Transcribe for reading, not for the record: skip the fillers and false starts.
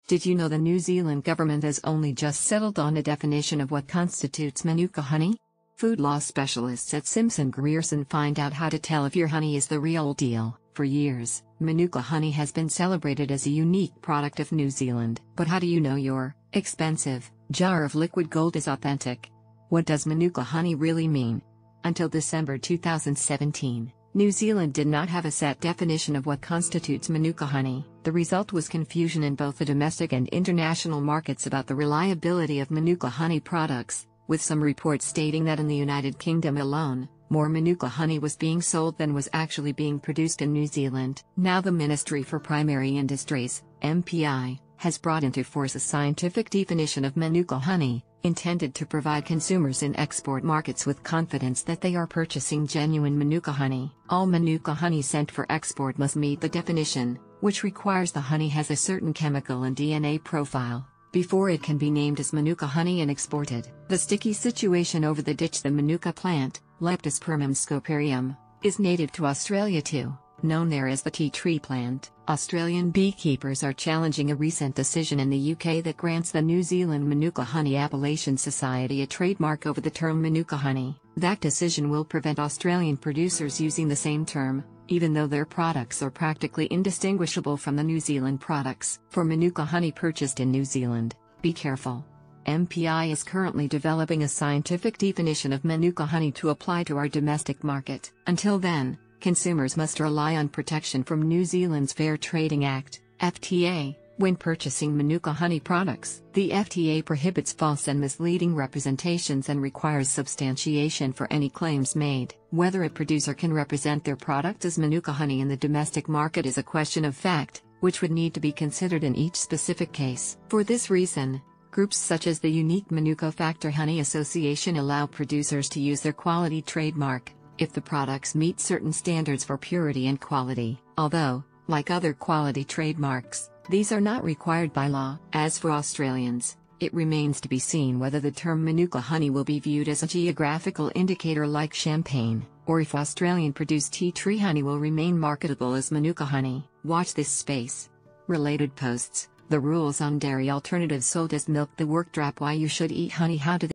Did you know the New Zealand government has only just settled on a definition of what constitutes manuka honey? Food law specialists at Simpson Grierson find out how to tell if your honey is the real deal. For years, manuka honey has been celebrated as a unique product of New Zealand. But how do you know your expensive jar of liquid gold is authentic? What does manuka honey really mean? Until December 2017, New Zealand did not have a set definition of what constitutes manuka honey. The result was confusion in both the domestic and international markets about the reliability of manuka honey products, with some reports stating that in the United Kingdom alone, more manuka honey was being sold than was actually being produced in New Zealand. Now the Ministry for Primary Industries, MPI, has brought into force a scientific definition of manuka honey, intended to provide consumers in export markets with confidence that they are purchasing genuine manuka honey. All manuka honey sent for export must meet the definition, which requires the honey has a certain chemical and DNA profile, before it can be named as manuka honey and exported. The sticky situation over the ditch. The manuka plant, Leptospermum scoparium, is native to Australia too, known there as the tea tree plant. Australian beekeepers are challenging a recent decision in the UK that grants the New Zealand Manuka Honey Appellation Society a trademark over the term manuka honey. That decision will prevent Australian producers using the same term, even though their products are practically indistinguishable from the New Zealand products. For manuka honey purchased in New Zealand, be careful. MPI is currently developing a scientific definition of manuka honey to apply to our domestic market. Until then, consumers must rely on protection from New Zealand's Fair Trading Act, FTA, when purchasing manuka honey products. The FTA prohibits false and misleading representations and requires substantiation for any claims made. Whether a producer can represent their product as manuka honey in the domestic market is a question of fact, which would need to be considered in each specific case. For this reason, groups such as the Unique Manuka Factor Honey Association allow producers to use their quality trademark if the products meet certain standards for purity and quality. Although, like other quality trademarks, these are not required by law. As for Australians, it remains to be seen whether the term manuka honey will be viewed as a geographical indicator like champagne, or if Australian-produced tea tree honey will remain marketable as manuka honey. Watch this space. Related posts: the rules on dairy alternatives sold as milk, the work drop, why you should eat honey, how to